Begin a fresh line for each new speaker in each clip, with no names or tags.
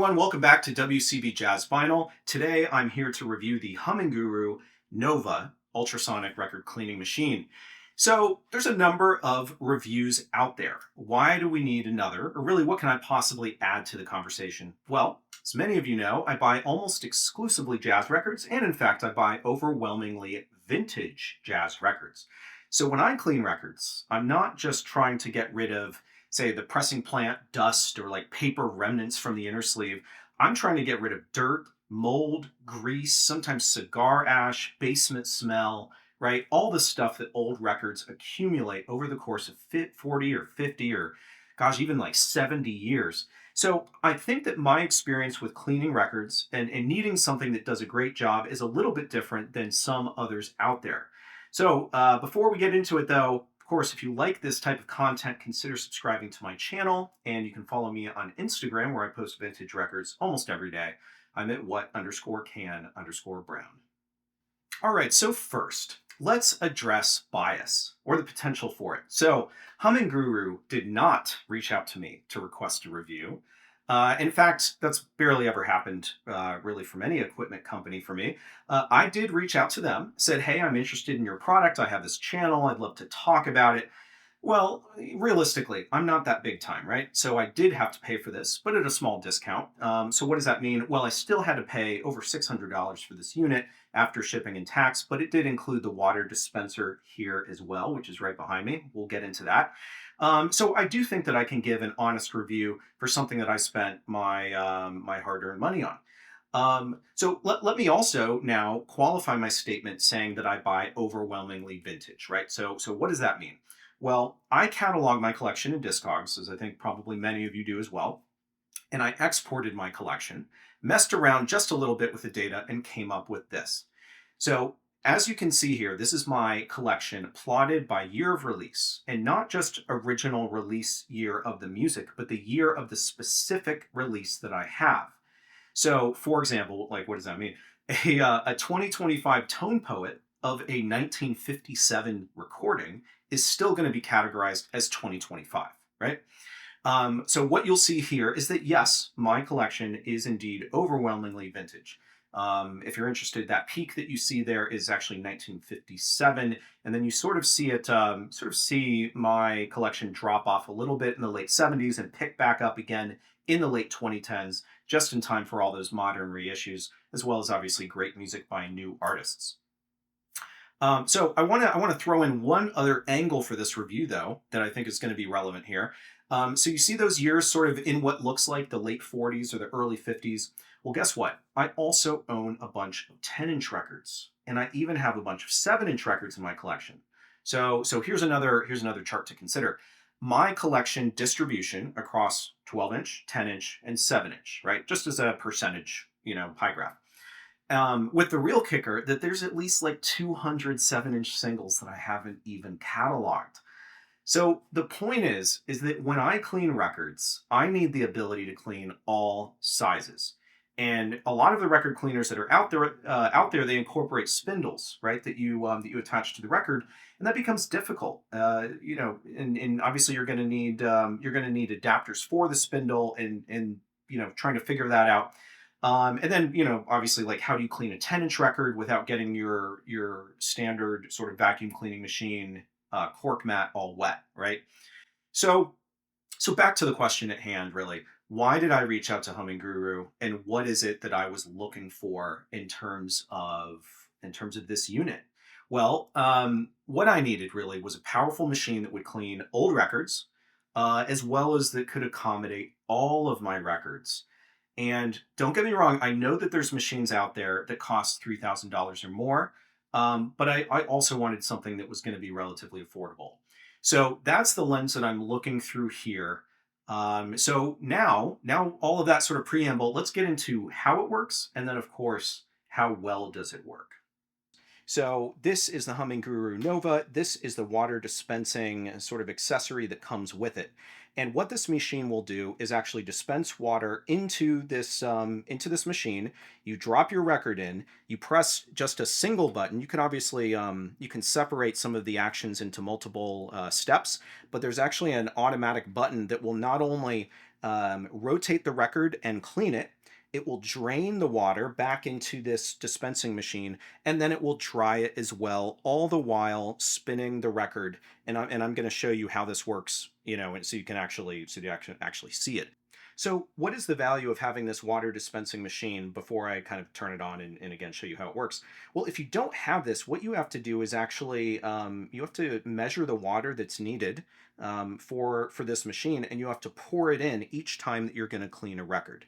everyone, welcome back to WCB Jazz Vinyl. Today I'm here to review the HumminGuru Nova ultrasonic record cleaning machine. So there's a number of reviews out there. Why do we need another? Or really, what can I possibly add to the conversation? Well, as many of you know, I buy almost exclusively jazz records, and in fact, I buy overwhelmingly vintage jazz records. So when I clean records, I'm not just trying to get rid of, say, the pressing plant dust or like paper remnants from the inner sleeve. I'm trying to get rid of dirt, mold, grease, sometimes cigar ash, basement smell, right? All the stuff that old records accumulate over the course of 40 or 50 or, gosh, even like 70 years. So I think that my experience with cleaning records and needing something that does a great job is a little bit different than some others out there. So before we get into it, though, of course, if you like this type of content, consider subscribing to my channel, and you can follow me on Instagram, where I post vintage records almost every day. I'm at what_can_brown. All right, so first, let's address bias, or the potential for it. So HumminGuru did not reach out to me to request a review. In fact, that's barely ever happened, really, from any equipment company for me. I did reach out to them, said, hey, I'm interested in your product. I have this channel. I'd love to talk about it. Well, realistically, I'm not that big time, right? So I did have to pay for this, but at a small discount. So what does that mean? Well, I still had to pay over $600 for this unit after shipping and tax, but it did include the water dispenser here as well, which is right behind me. We'll get into that. So I do think that I can give an honest review for something that I spent my hard-earned money on. So let me also now qualify my statement saying that I buy overwhelmingly vintage, right? So what does that mean? Well, I catalog my collection in Discogs, as I think probably many of you do as well, and I exported my collection, messed around just a little bit with the data, and came up with this. So as you can see here, this is my collection plotted by year of release, and not just original release year of the music, but the year of the specific release that I have. So, for example, like, what does that mean? A 2025 Tone Poet of a 1957 recording is still going to be categorized as 2025, right? So what you'll see here is that, yes, my collection is indeed overwhelmingly vintage. If you're interested, that peak that you see there is actually 1957, and then you sort of see it, see my collection drop off a little bit in the late 70s and pick back up again in the late 2010s, just in time for all those modern reissues, as well as obviously great music by new artists. So I want to throw in one other angle for this review, though, that I think is going to be relevant here. So you see those years sort of in what looks like the late 40s or the early 50s. Well, guess what? I also own a bunch of 10-inch records, and I even have a bunch of 7-inch records in my collection. So here's another chart to consider. My collection distribution across 12-inch, 10-inch, and 7-inch, right? Just as a percentage, pie graph. With the real kicker that there's at least like 200 7-inch singles that I haven't even cataloged. So the point is that when I clean records, I need the ability to clean all sizes. And a lot of the record cleaners that are out there, they incorporate spindles, right? That you attach to the record, and that becomes difficult. And obviously you're going to need adapters for the spindle, and trying to figure that out. And then, obviously, like, how do you clean a 10-inch record without getting your standard sort of vacuum cleaning machine cork mat all wet, right? So back to the question at hand, really. Why did I reach out to HumminGuru, and what is it that I was looking for in terms of this unit? Well, what I needed really was a powerful machine that would clean old records, as well as that could accommodate all of my records. And don't get me wrong, I know that there's machines out there that cost $3,000 or more, but I also wanted something that was going to be relatively affordable. So that's the lens that I'm looking through here. So now all of that sort of preamble, let's get into how it works, and then, of course, how well does it work. So this is the HumminGuru Nova. This is the water dispensing sort of accessory that comes with it. And what this machine will do is actually dispense water into this machine. You drop your record in, you press just a single button. You can obviously, you can separate some of the actions into multiple steps, but there's actually an automatic button that will not only rotate the record and clean it, it will drain the water back into this dispensing machine, and then it will dry it as well, all the while spinning the record. And I'm going to show you how this works, and so you can actually see it. So what is the value of having this water dispensing machine before I kind of turn it on and again show you how it works? Well, if you don't have this, what you have to do is actually you have to measure the water that's needed for this machine, and you have to pour it in each time that you're going to clean a record.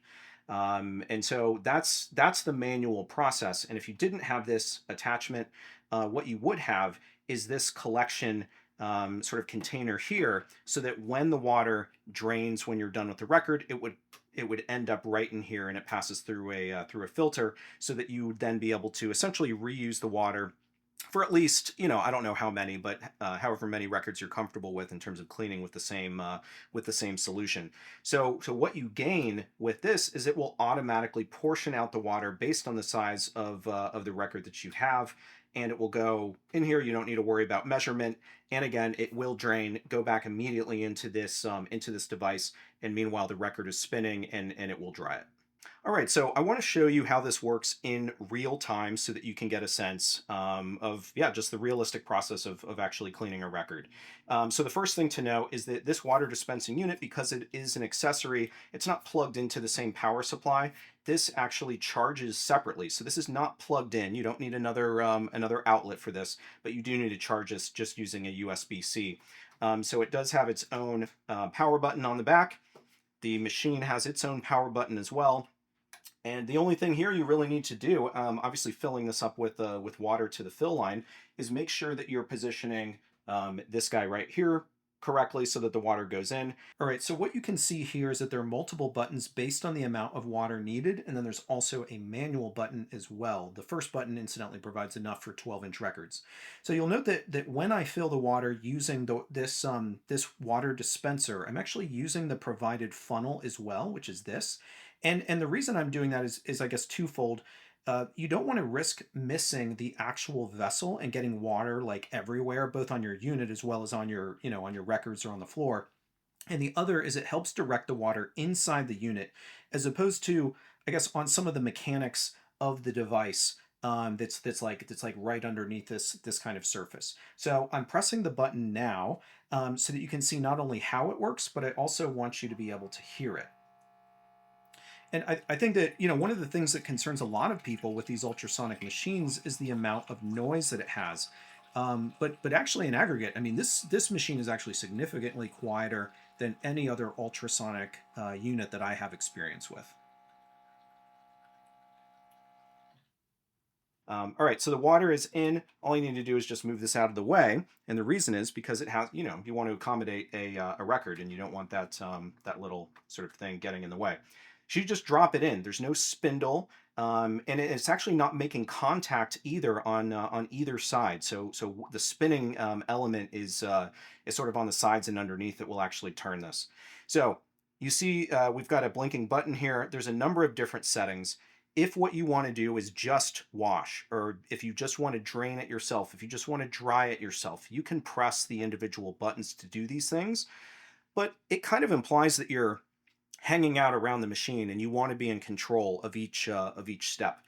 And so that's the manual process. And if you didn't have this attachment, what you would have is this collection sort of container here, so that when the water drains when you're done with the record, it would end up right in here, and it passes through a filter, so that you would then be able to essentially reuse the water for at least, I don't know how many, but however many records you're comfortable with in terms of cleaning with the same solution. So what you gain with this is it will automatically portion out the water based on the size of the record that you have, and it will go in here. You don't need to worry about measurement, and again, it will drain, go back immediately into this device, and meanwhile the record is spinning, and it will dry it. All right, so I want to show you how this works in real time so that you can get a sense of, yeah, just the realistic process of actually cleaning a record. So the first thing to know is that this water dispensing unit, because it is an accessory, it's not plugged into the same power supply. This actually charges separately. So this is not plugged in. You don't need another outlet for this, but you do need to charge this just using a USB-C. So it does have its own power button on the back. The machine has its own power button as well. And the only thing here you really need to do, obviously filling this up with water to the fill line, is make sure that you're positioning this guy right here correctly so that the water goes in. All right, so what you can see here is that there are multiple buttons based on the amount of water needed, and then there's also a manual button as well. The first button, incidentally, provides enough for 12-inch records. So you'll note that when I fill the water using this water dispenser, I'm actually using the provided funnel as well, which is this. And the reason I'm doing that is I guess twofold. You don't want to risk missing the actual vessel and getting water like everywhere, both on your unit as well as on your records or on the floor. And the other is it helps direct the water inside the unit, as opposed to, I guess, on some of the mechanics of the device that's like right underneath this kind of surface. So I'm pressing the button now so that you can see not only how it works, but I also want you to be able to hear it. And I think that, one of the things that concerns a lot of people with these ultrasonic machines is the amount of noise that it has. But actually in aggregate, I mean, this machine is actually significantly quieter than any other ultrasonic unit that I have experience with. All right, so the water is in. All you need to do is just move this out of the way, and the reason is because it has, you want to accommodate a record, and you don't want that little sort of thing getting in the way. So you just drop it in. There's no spindle, and it's actually not making contact either on either side. So the spinning element is sort of on the sides and underneath that will actually turn this. So you see, we've got a blinking button here. There's a number of different settings. If what you want to do is just wash, or if you just want to drain it yourself, if you just want to dry it yourself, you can press the individual buttons to do these things. But it kind of implies that you're hanging out around the machine and you want to be in control of each step.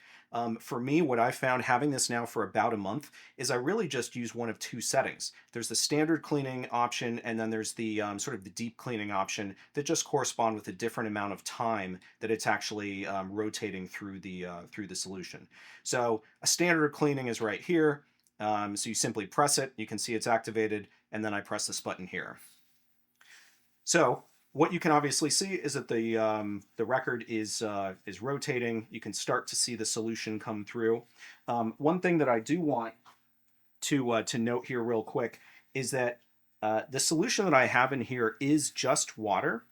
For me, what I found having this now for about a month is I really just use one of two settings. There's the standard cleaning option, and then there's the sort of the deep cleaning option that just correspond with a different amount of time that it's actually rotating through the solution. So a standard cleaning is right here. So you simply press it, you can see it's activated, and then I press this button here. So what you can obviously see is that the record is rotating. You can start to see the solution come through. One thing that I do want to note here real quick is that the solution that I have in here is just water,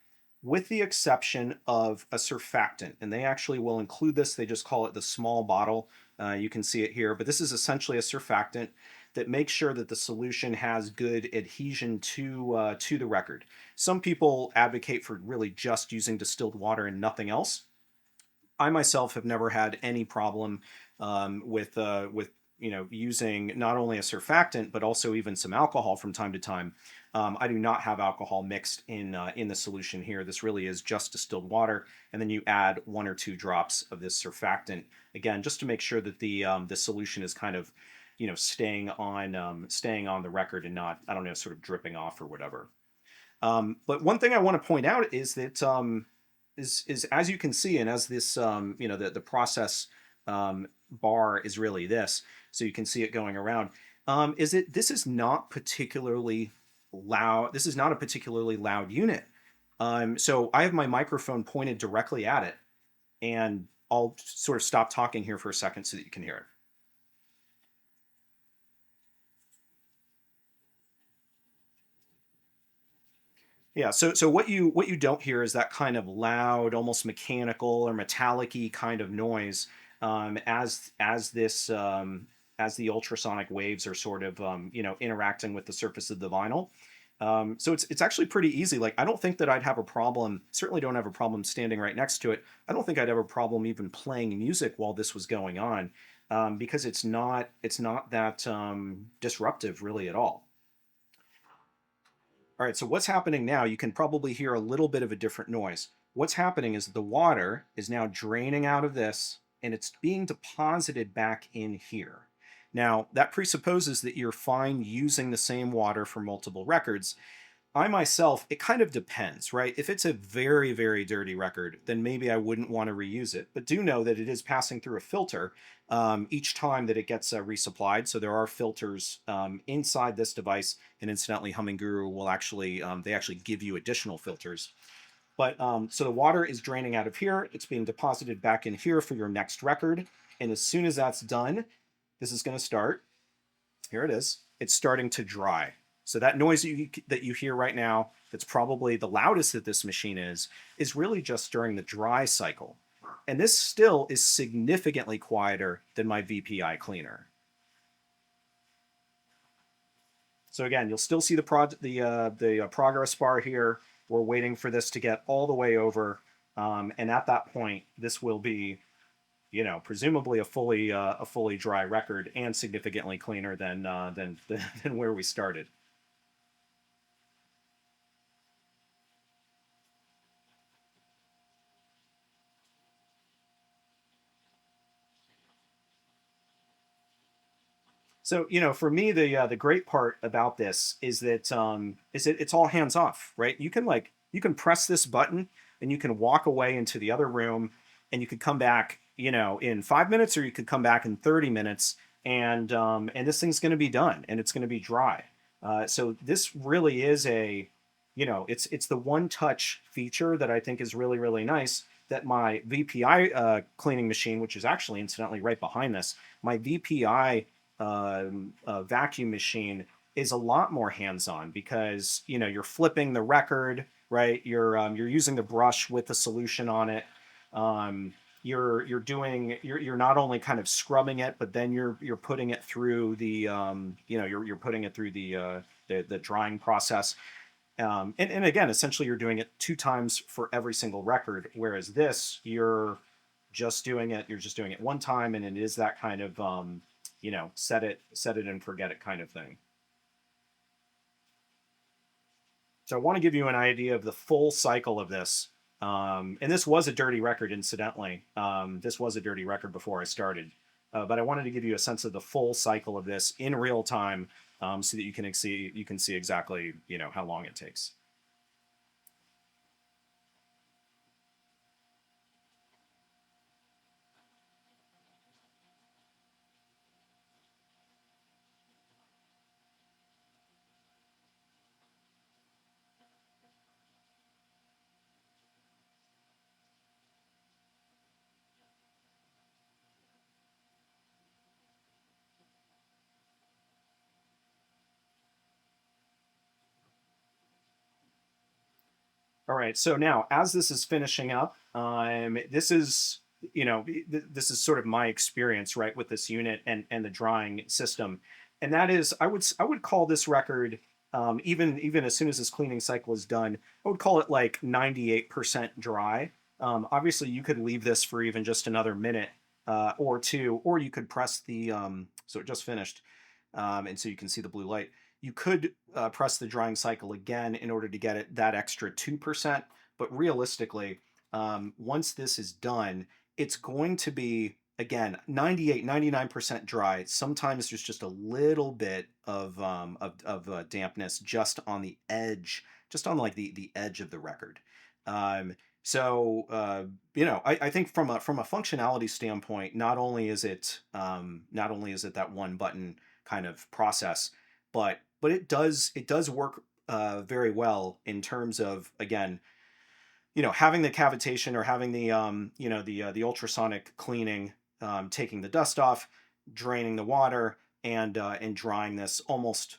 with the exception of a surfactant, and they actually will include this. They just call it the small bottle. You can see it here, but this is essentially a surfactant that makes sure that the solution has good adhesion to the record. Some people advocate for really just using distilled water and nothing else. I myself have never had any problem with using not only a surfactant, but also even some alcohol from time to time. I do not have alcohol mixed in the solution here. This really is just distilled water, and then you add 1 or 2 drops of this surfactant, again, just to make sure that the solution is kind of, staying on the record and not, I don't know, sort of dripping off or whatever. But one thing I want to point out is that is as you can see, and as this the process bar is really this, so you can see it going around. Is that this is not particularly loud. This is not a particularly loud unit. So I have my microphone pointed directly at it, and I'll sort of stop talking here for a second so that you can hear it. Yeah, so what you don't hear is that kind of loud, almost mechanical or metallic-y kind of noise, as the ultrasonic waves are sort of interacting with the surface of the vinyl. So it's actually pretty easy. Like, I don't think that I'd have a problem. Certainly don't have a problem standing right next to it. I don't think I'd have a problem even playing music while this was going on, because it's not that disruptive really at all. All right, so what's happening now, you can probably hear a little bit of a different noise. What's happening is the water is now draining out of this, and it's being deposited back in here. Now, that presupposes that you're fine using the same water for multiple records. I myself, it kind of depends, right? If it's a very, very dirty record, then maybe I wouldn't want to reuse it. But do know that it is passing through a filter each time that it gets resupplied. So there are filters inside this device, and incidentally, HumminGuru will actually they actually give you additional filters. But so the water is draining out of here. It's being deposited back in here for your next record. And as soon as that's done, this is going to start. Here it is. It's starting to dry. So that noise that you hear right now, that's probably the loudest that this machine is really just during the dry cycle. And this still is significantly quieter than my VPI cleaner. So again, you'll still see the progress bar here. We're waiting for this to get all the way over. And at that point, this will be, presumably a fully dry record and significantly cleaner than where we started. So, for me, the great part about this is that it's all hands off, right? You can press this button and you can walk away into the other room, and you could come back, in 5 minutes, or you could come back in 30 minutes, and this thing's going to be done, and it's going to be dry. So this really is it's the one touch feature that I think is really, really nice, that my VPI cleaning machine, which is actually incidentally right behind this, my VPI vacuum machine is a lot more hands-on, because you're flipping the record, right? You're using the brush with the solution on it. You're not only kind of scrubbing it, but then you're putting it through you're putting it through the drying process. And again, essentially you're doing it 2 times for every single record, whereas this, you're just doing it 1 time, and it is that kind of set it and forget it kind of thing. So I want to give you an idea of the full cycle of this. And this was a dirty record, incidentally. This was a dirty record before I started. But I wanted to give you a sense of the full cycle of this in real time, so that you can see exactly how long it takes. All right, so now as this is finishing up, this is this is sort of my experience, right, with this unit and the drying system, and that is, I would call this record, even as soon as this cleaning cycle is done, I would call it like 98% dry. Obviously, you could leave this for even just another minute, or two, or you could press the, so it just finished, and so you can see the blue light. You could press the drying cycle again in order to get it that extra 2%, but realistically, once this is done, it's going to be, again, 98, 99% dry. Sometimes there's just a little bit of dampness just on the edge, just on like the edge of the record. I think from a functionality standpoint, not only is it that one button kind of process, but it does work very well in terms of, again, having the cavitation, or having the ultrasonic cleaning, taking the dust off, draining the water, and drying this almost,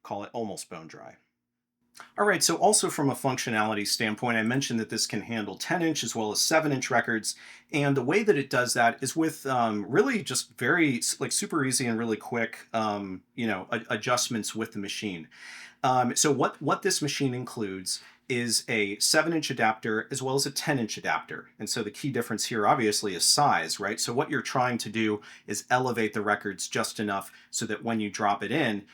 call it almost bone dry. All right, so also from a functionality standpoint, I mentioned that this can handle 10-inch as well as 7-inch records, and the way that it does that is with really just very like super easy and really quick adjustments with the machine. So what this machine includes is a 7-inch adapter as well as a 10-inch adapter. And so the key difference here obviously is size, right? So what you're trying to do is elevate the records just enough so that when you drop it in,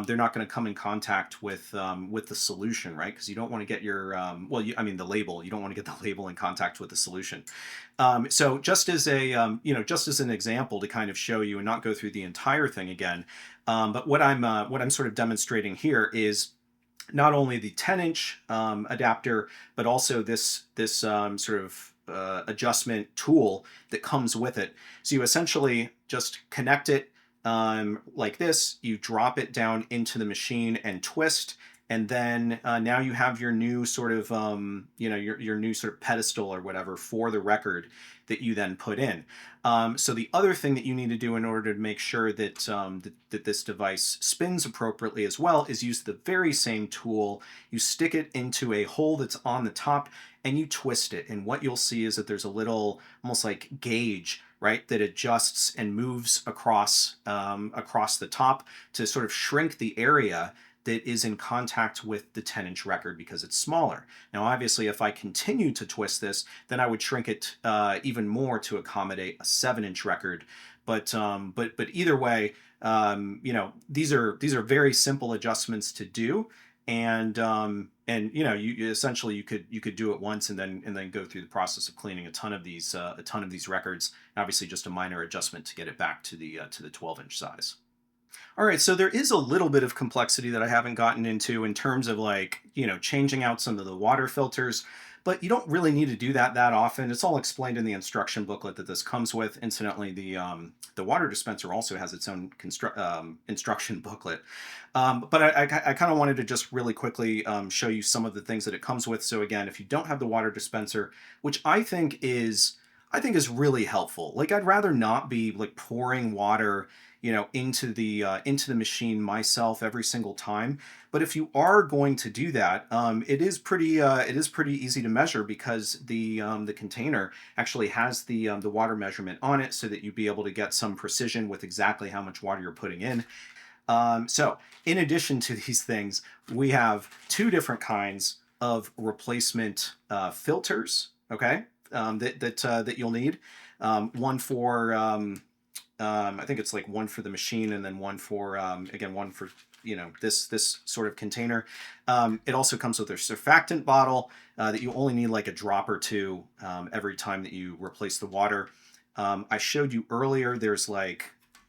they're not going to come in contact with the solution, right? Because you don't want to get your, the label. You don't want to get the label in contact with the solution. So just as just as an example to kind of show you and not go through the entire thing again, but what I'm sort of demonstrating here is not only the 10-inch adapter, but also this sort of adjustment tool that comes with it. So you essentially just connect it like this. You drop it down into the machine and twist, and then now you have your new sort of your new sort of pedestal or whatever for the record that you then put in. So the other thing that you need to do in order to make sure that that this device spins appropriately as well is use the very same tool. You stick it into a hole that's on the top and you twist it. And what you'll see is that there's a little almost like gauge, right, that adjusts and moves across the top to sort of shrink the area that is in contact with the 10-inch record because it's smaller. Now, obviously, if I continue to twist this, then I would shrink it even more to accommodate a 7-inch record. But either way, these are very simple adjustments to do, and you essentially you could do it once and then go through the process of cleaning a ton of these records. Obviously, just a minor adjustment to get it back to the 12-inch size. All right, so there is a little bit of complexity that I haven't gotten into in terms of changing out some of the water filters, but you don't really need to do that often. It's all explained in the instruction booklet that this comes with. Incidentally, the water dispenser also has its own instruction booklet. But I kind of wanted to just really quickly show you some of the things that it comes with. So again, if you don't have the water dispenser, which I think is really helpful. Like, I'd rather not be like pouring water into the machine myself every single time. But if you are going to do that, it is pretty easy to measure because the container actually has the water measurement on it, so that you'd be able to get some precision with exactly how much water you're putting in. So in addition to these things, we have two different kinds of replacement filters. Okay, that you'll need. One for I think it's like one for the machine, and then one for one for this sort of container. It also comes with a surfactant bottle that you only need like a drop or two every time that you replace the water. I showed you earlier. There's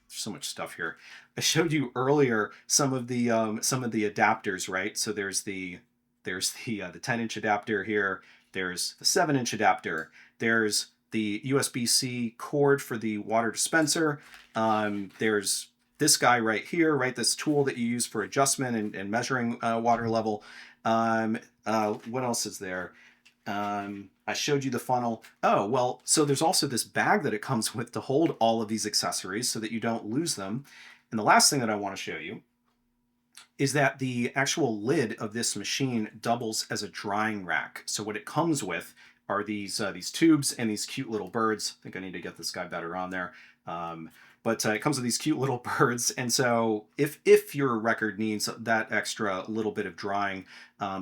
so much stuff here. I showed you earlier some of the adapters, right? So there's the 10-inch adapter here. There's the 7-inch adapter. There's the USB-C cord for the water dispenser. There's this guy right here, right? This tool that you use for adjustment and measuring water level. What else is there? I showed you the funnel. Oh, well, so there's also this bag that it comes with to hold all of these accessories so that you don't lose them. And the last thing that I want to show you is that the actual lid of this machine doubles as a drying rack. So what it comes with are these tubes and these cute little birds. I think I need to get this guy better on there. But it comes with these cute little birds, and so if your record needs that extra little bit of drying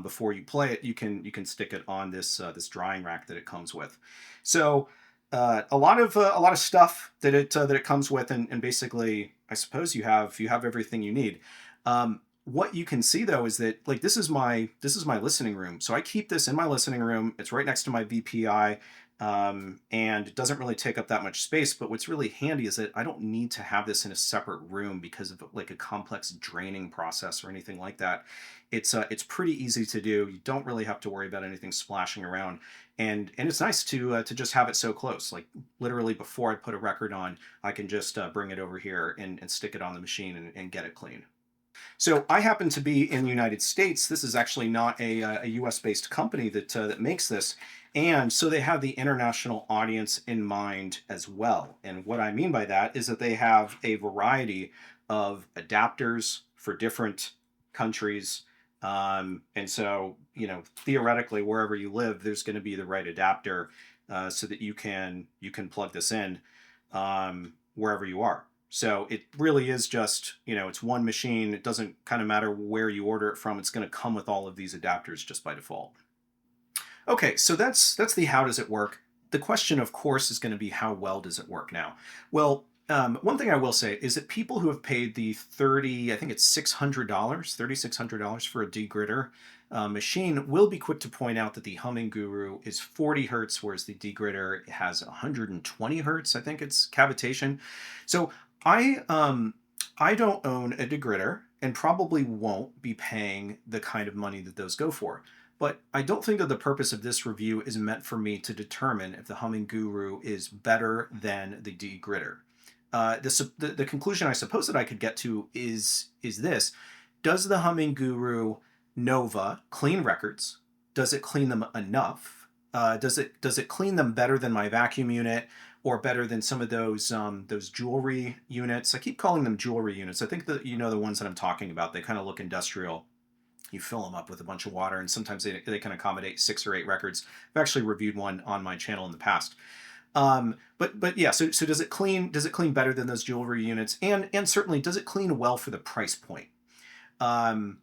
before you play it, you can stick it on this drying rack that it comes with. So A lot of stuff that it comes with, and basically, I suppose you have everything you need. What you can see though is that like this is my listening room, so I keep this in my listening room. It's right next to my VPI, and it doesn't really take up that much space. But what's really handy is that I don't need to have this in a separate room because of like a complex draining process or anything like that. It's pretty easy to do. You don't really have to worry about anything splashing around, and it's nice to just have it so close. Like literally before I put a record on, I can just bring it over here and stick it on the machine and get it clean. So I happen to be in the United States. This is actually not a US based company that makes this. And so they have the international audience in mind as well. And what I mean by that is that they have a variety of adapters for different countries. And so, you know, theoretically, wherever you live, there's going to be the right adapter so that you can plug this in wherever you are. So it really is just, you know, it's one machine. It doesn't kind of matter where you order it from. It's going to come with all of these adapters just by default. Okay, so that's the how does it work. The question, of course, is going to be how well does it work now? Well, one thing I will say is that people who have paid the 30, I think it's $600, $3,600 for a degritter machine will be quick to point out that the HumminGuru is 40 hertz, whereas the degritter has 120 hertz. I think it's cavitation. So I don't own a degritter and probably won't be paying the kind of money that those go for. But I don't think that the purpose of this review is meant for me to determine if the HumminGuru is better than the degritter. The conclusion I suppose that I could get to is this: does the HumminGuru Nova clean records? Does it clean them enough? Does it clean them better than my vacuum unit or better than some of those jewelry units? I keep calling them jewelry units. I think that you know the ones that I'm talking about. They kind of look industrial. You fill them up with a bunch of water, and sometimes they can accommodate 6 or 8 records. I've actually reviewed one on my channel in the past. But yeah, so does it clean better than those jewelry units? And certainly does it clean well for the price point? Um,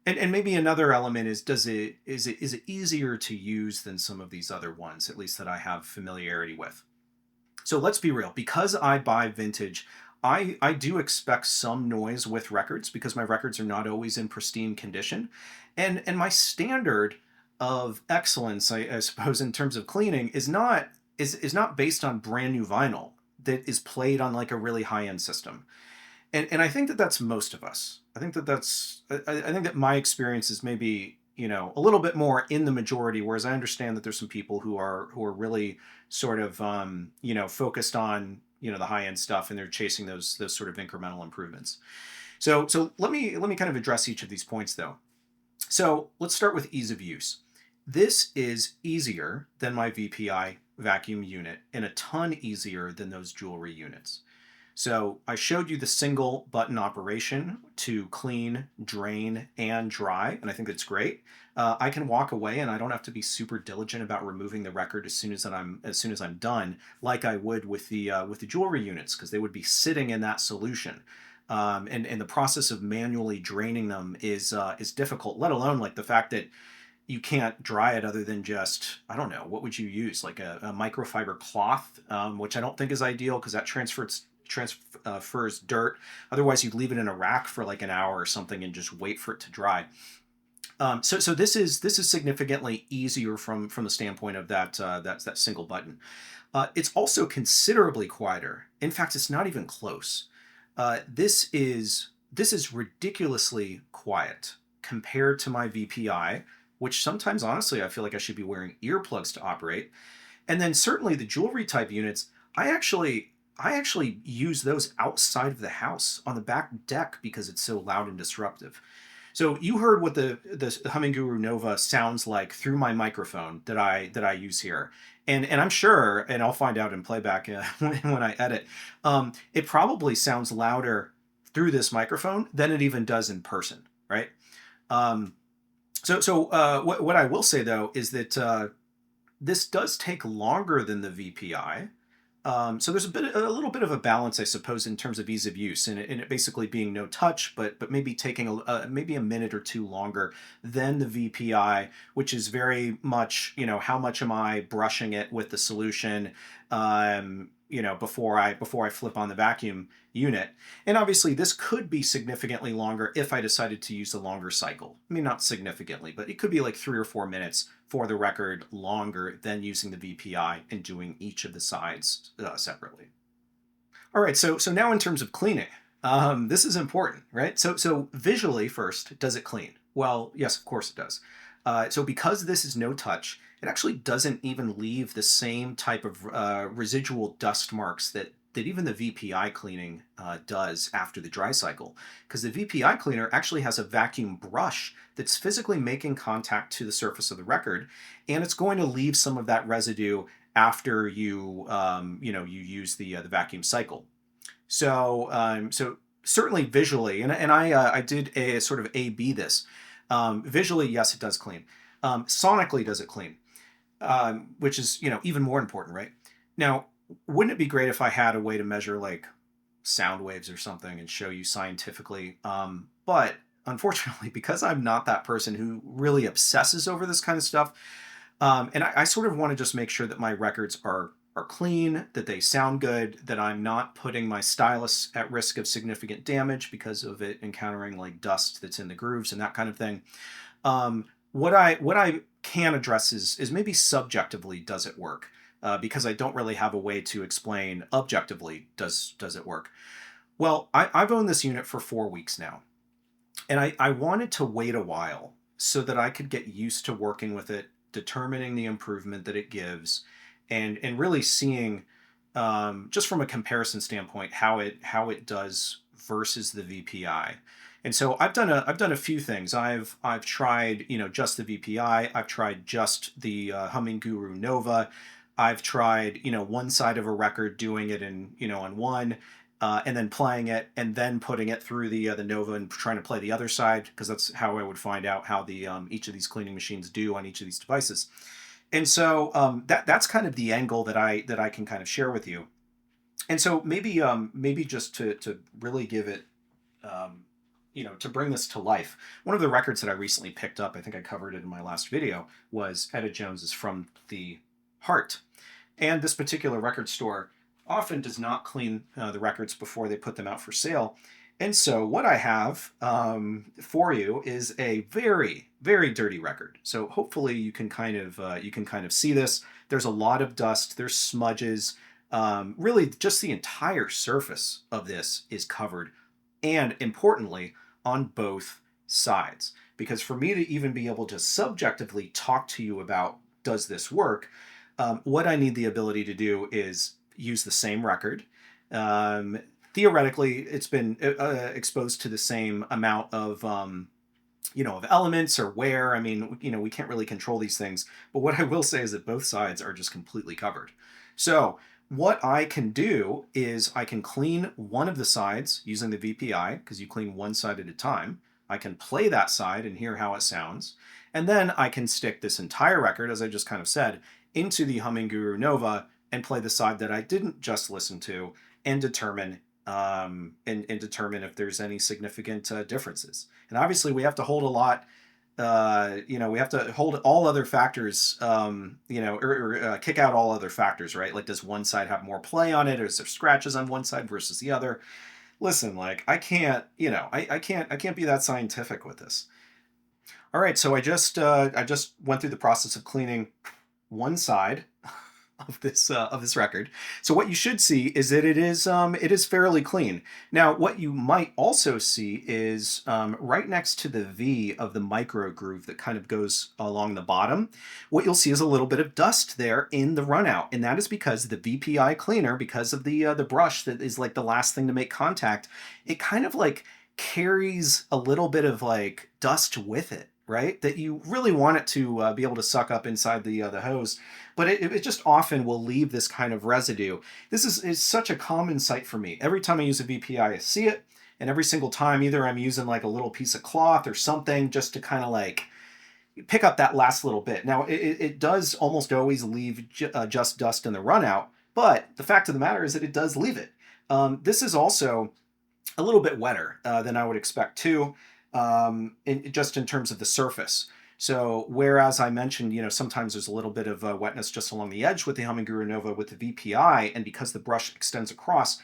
and maybe another element is is it easier to use than some of these other ones, at least that I have familiarity with? So let's be real. Because I buy vintage, I do expect some noise with records because my records are not always in pristine condition. And my standard of excellence, I suppose, in terms of cleaning is not based on brand new vinyl that is played on like a really high-end system. And I think that that's most of us. I think that I think that my experience is maybe, you know, a little bit more in the majority, whereas I understand that there's some people who are really sort of you know, focused on, you know, the high end stuff, and they're chasing those sort of incremental improvements. So let me kind of address each of these points though. So let's start with ease of use. This is easier than my VPI vacuum unit and a ton easier than those jewelry units. So I showed you the single button operation to clean, drain, and dry, and I think that's great. I can walk away, and I don't have to be super diligent about removing the record as soon as I'm done, like I would with the jewelry units, because they would be sitting in that solution. And the process of manually draining them is difficult. Let alone like the fact that you can't dry it other than just, I don't know, what would you use? Like a microfiber cloth, which I don't think is ideal because that transfers dirt. Otherwise, you'd leave it in a rack for like an hour or something and just wait for it to dry. So this is significantly easier from the standpoint of that single button. It's also considerably quieter. In fact, it's not even close. This is ridiculously quiet compared to my VPI, which sometimes honestly I feel like I should be wearing earplugs to operate. And then certainly the jewelry type units, I actually use those outside of the house on the back deck because it's so loud and disruptive. So you heard what the HumminGuru Nova sounds like through my microphone that I use here, and I'm sure, and I'll find out in playback when I edit, it probably sounds louder through this microphone than it even does in person, right? Um, what I will say though is that this does take longer than the VPI, So there's a little bit of a balance, I suppose, in terms of ease of use, and it basically being no touch, but maybe taking maybe a minute or two longer than the VPI, which is very much, how much am I brushing it with the solution, before I flip on the vacuum unit. And obviously this could be significantly longer if I decided to use a longer cycle. I mean, not significantly, but it could be like 3 or 4 minutes for the record longer than using the VPI and doing each of the sides separately. All right, so now in terms of cleaning, this is important, right? So visually first, does it clean? Well, yes, of course it does. So because this is no touch, it actually doesn't even leave the same type of residual dust marks that even the VPI cleaning does after the dry cycle. Because the VPI cleaner actually has a vacuum brush that's physically making contact to the surface of the record, and it's going to leave some of that residue after you you use the vacuum cycle. So certainly visually, and I did a sort of A/B this. Visually, yes, it does clean. Sonically, does it clean? Which is even more important, right? Now, wouldn't it be great if I had a way to measure like sound waves or something and show you scientifically? But unfortunately, because I'm not that person who really obsesses over this kind of stuff, and I sort of want to just make sure that my records are clean, that they sound good, that I'm not putting my stylus at risk of significant damage because of it encountering like dust that's in the grooves and that kind of thing. What I can address is maybe subjectively, does it work? Because I don't really have a way to explain objectively, does it work? Well, I've owned this unit for 4 weeks now, and I wanted to wait a while so that I could get used to working with it, determining the improvement that it gives, and really seeing, just from a comparison standpoint, how it does versus the VPI. And so I've done a few things. I've tried just the VPI. I've tried just the HumminGuru Nova. I've tried one side of a record, doing it in on one, and then playing it, and then putting it through the Nova and trying to play the other side, because that's how I would find out how the each of these cleaning machines do on each of these devices. And so that's kind of the angle that I can kind of share with you. And so maybe just to really give it, to bring this to life, one of the records that I recently picked up, I think I covered it in my last video, was Etta Jones's From the Heart. And this particular record store often does not clean the records before they put them out for sale. And so what I have for you is a very, very dirty record. So hopefully you can kind of see this. There's a lot of dust. There's smudges. Really, just the entire surface of this is covered, and importantly, on both sides. Because for me to even be able to subjectively talk to you about does this work, what I need the ability to do is use the same record. Theoretically, it's been exposed to the same amount of of elements or wear. I mean, we can't really control these things. But what I will say is that both sides are just completely covered. So what I can do is I can clean one of the sides using the VPI, because you clean one side at a time. I can play that side and hear how it sounds. And then I can stick this entire record, as I just kind of said, into the HumminGuru Nova and play the side that I didn't just listen to, and determine determine if there's any significant differences. And obviously we have to hold a lot, we have to hold all other factors, or kick out all other factors, right? Like, does one side have more play on it, or is there scratches on one side versus the other? Listen, like, I can't be that scientific with this. All right, so I just went through the process of cleaning one side of this record. So what you should see is that it is fairly clean. Now, what you might also see is right next to the V of the micro groove that kind of goes along the bottom, what you'll see is a little bit of dust there in the runout, and that is because the VPI cleaner, because of the brush that is like the last thing to make contact, it kind of like carries a little bit of like dust with it, right? That you really want it to be able to suck up inside the hose, but it just often will leave this kind of residue. This is such a common sight for me. Every time I use a VPI, I see it, and every single time either I'm using like a little piece of cloth or something just to kind of like pick up that last little bit. Now, it does almost always leave just dust in the runout, But the fact of the matter is that it does leave it. This is also a little bit wetter than I would expect too, just in terms of the surface. So whereas I mentioned, sometimes there's a little bit of wetness just along the edge with the HumminGuru Nova with the VPI, and because the brush extends across,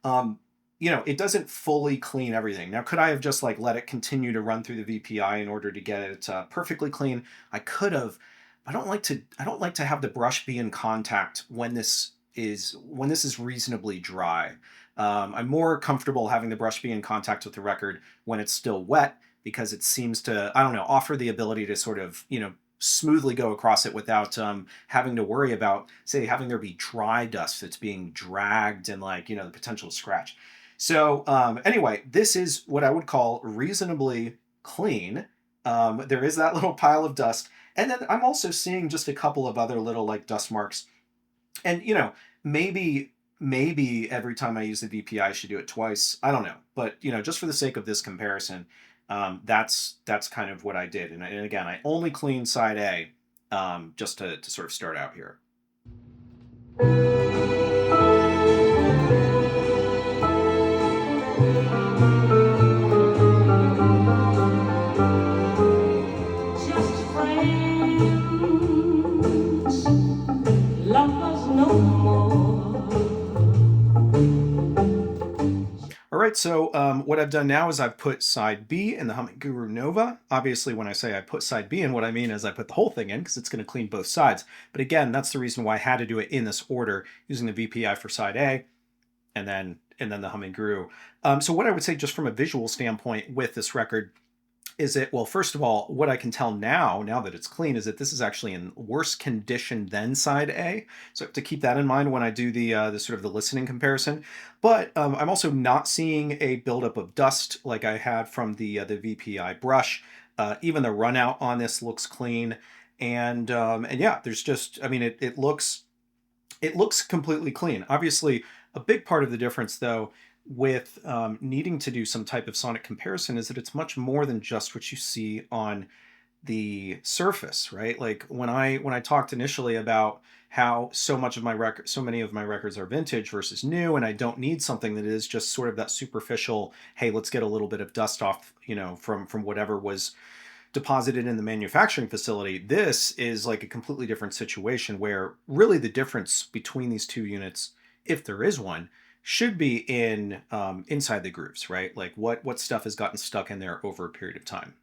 um, it doesn't fully clean everything. Now, could I have just like let it continue to run through the VPI in order to get it perfectly clean? I could have. I don't like to. I don't like to have the brush be in contact when this is reasonably dry. I'm more comfortable having the brush be in contact with the record when it's still wet because it seems to, I don't know, offer the ability to sort of, smoothly go across it without having to worry about, say, having there be dry dust that's being dragged and like, the potential to scratch. So anyway, this is what I would call reasonably clean. There is that little pile of dust. And then I'm also seeing just a couple of other little like dust marks. And, maybe every time I use the VPI, I should do it twice. I don't know. But, just for the sake of this comparison, that's kind of what I did. And again, I only cleaned side A just to sort of start out here.
Just friends, lovers no more.
All right, so what I've done now is I've put side B in the HumminGuru Nova. Obviously, when I say I put side B in, what I mean is I put the whole thing in because it's going to clean both sides. But again, that's the reason why I had to do it in this order, using the VPI for side A and then the HumminGuru. So what I would say just from a visual standpoint with this record is it, well, first of all, what I can tell now that it's clean, is that this is actually in worse condition than side A. So I have to keep that in mind when I do the sort of the listening comparison. But I'm also not seeing a buildup of dust like I had from the VPI brush. Even the run out on this looks clean. And yeah, there's just, I mean, it looks completely clean. Obviously, a big part of the difference, though, with needing to do some type of sonic comparison is that it's much more than just what you see on the surface, right? Like when I talked initially about how so many of my records are vintage versus new, and I don't need something that is just sort of that superficial, hey, let's get a little bit of dust off, from whatever was deposited in the manufacturing facility. This is like a completely different situation where really the difference between these two units, if there is one, should be in inside the grooves, right? Like what stuff has gotten stuck in there over a period of time.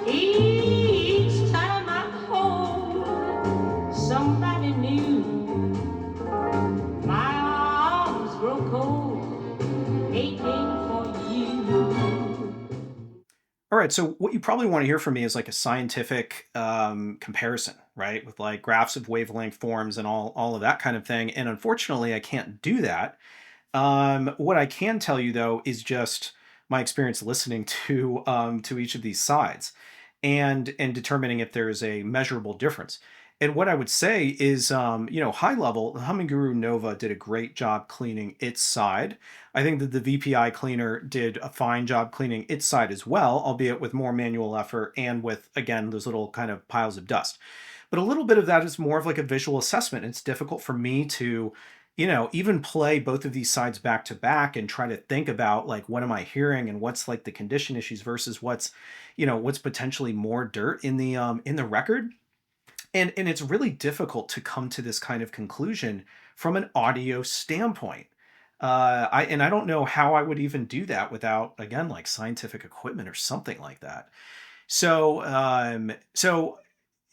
Each time I hold somebody new, my arms grow cold, aching for you.
All right, so what you probably want to hear from me is like a scientific comparison, right? With like graphs of wavelength forms and all of that kind of thing. And unfortunately, I can't do that. What I can tell you though is just my experience listening to each of these sides, and determining if there's a measurable difference. And what I would say is, high level, the HumminGuru Nova did a great job cleaning its side. I think that the VPI cleaner did a fine job cleaning its side as well, albeit with more manual effort and with, again, those little kind of piles of dust. But a little bit of that is more of like a visual assessment. It's difficult for me to, even play both of these sides back to back and try to think about like what am I hearing and what's like the condition issues versus what's potentially more dirt in the record. And it's really difficult to come to this kind of conclusion from an audio standpoint. I don't know how I would even do that without, again, like scientific equipment or something like that. So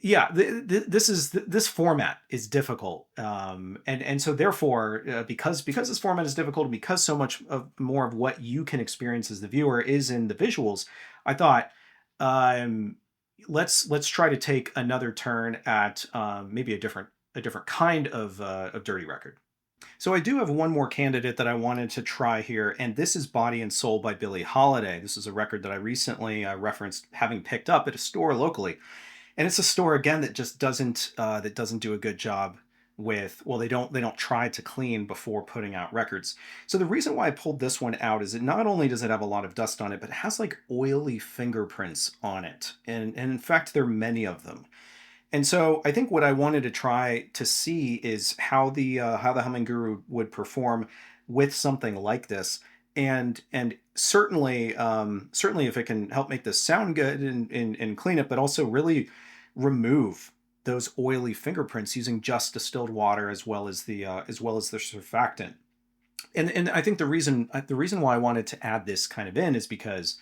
yeah, this format is difficult, and so therefore, because this format is difficult, and because so much more of what you can experience as the viewer is in the visuals, I thought, um, let's try to take another turn at maybe a different kind of dirty record. So I do have one more candidate that I wanted to try here, and this is Body and Soul by Billie Holiday. This is a record that I recently referenced having picked up at a store locally, and it's a store again that just doesn't do a good job with, well, they don't try to clean before putting out records. So the reason why I pulled this one out is that not only does it have a lot of dust on it, but it has like oily fingerprints on it, and in fact there are many of them. And so I think what I wanted to try to see is how the HumminGuru would perform with something like this. And certainly certainly if it can help make this sound good and clean it, but also really remove those oily fingerprints using just distilled water as well as the surfactant. And I think the reason why I wanted to add this kind of in is because,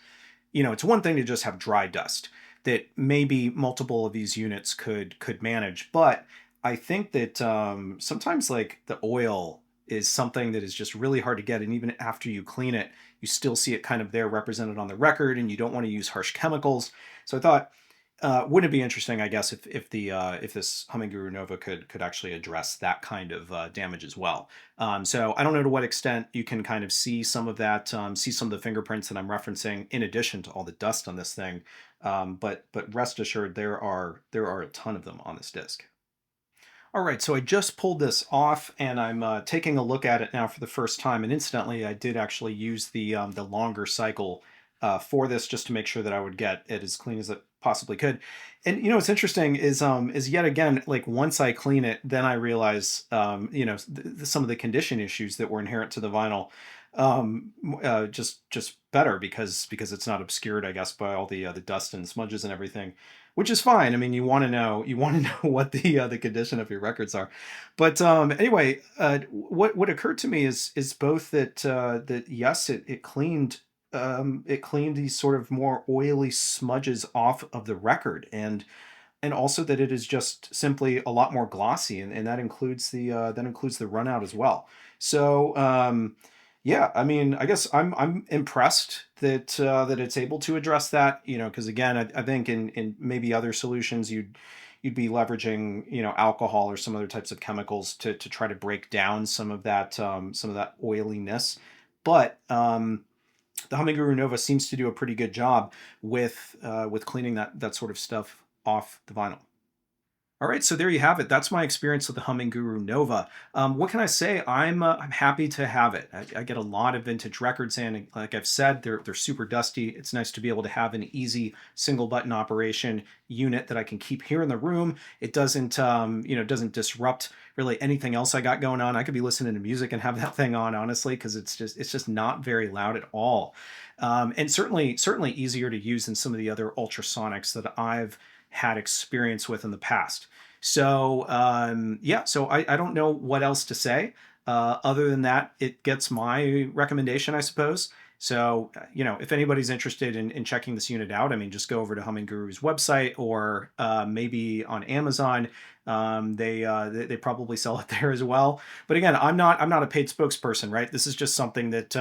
it's one thing to just have dry dust that maybe multiple of these units could manage, but I think that sometimes like the oil is something that is just really hard to get, and even after you clean it, you still see it kind of there represented on the record, and you don't want to use harsh chemicals. So I thought, wouldn't it be interesting, I guess, if this HumminGuru Nova could actually address that kind of damage as well. So I don't know to what extent you can kind of see some of that, see some of the fingerprints that I'm referencing, in addition to all the dust on this thing. But rest assured, there are a ton of them on this disc. All right, so I just pulled this off, and I'm taking a look at it now for the first time. And incidentally, I did actually use the longer cycle for this, just to make sure that I would get it as clean as it possibly could. And what's interesting is yet again, like, once I clean it, then I realize some of the condition issues that were inherent to the vinyl, just better because it's not obscured, I guess, by all the dust and smudges and everything, which is fine. I mean, you want to know what the condition of your records are. But anyway, what occurred to me is both that yes, it cleaned these sort of more oily smudges off of the record, and also that it is just simply a lot more glossy, and that includes the runout as well. So yeah, I mean, I guess I'm impressed that it's able to address that. Because again, I think in maybe other solutions you'd be leveraging alcohol or some other types of chemicals to try to break down some of that oiliness. But the HumminGuru Nova seems to do a pretty good job with cleaning that sort of stuff off the vinyl. All right, so there you have it. That's my experience with the HumminGuru Nova. What can I say? I'm happy to have it. I get a lot of vintage records in, and like I've said, they're super dusty. It's nice to be able to have an easy single button operation unit that I can keep here in the room. It doesn't disrupt really anything else I got going on. I could be listening to music and have that thing on, honestly, because it's just not very loud at all, and certainly easier to use than some of the other ultrasonics that I've had experience with in the past. So yeah, so I don't know what else to say. Other than that, it gets my recommendation, I suppose. So, if anybody's interested in checking this unit out, I mean, just go over to HumminGuru's website, or maybe on Amazon. They probably sell it there as well. But again, I'm not a paid spokesperson, right? This is just something that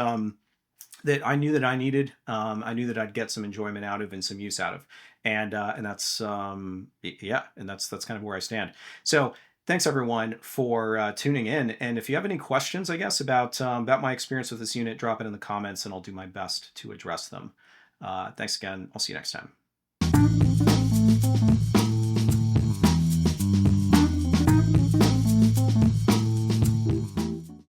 I knew that I needed. I knew that I'd get some enjoyment out of and some use out of, and that's yeah, and that's kind of where I stand. So thanks everyone for tuning in. And if you have any questions, I guess, about my experience with this unit, drop it in the comments, and I'll do my best to address them. Thanks again. I'll see you next time.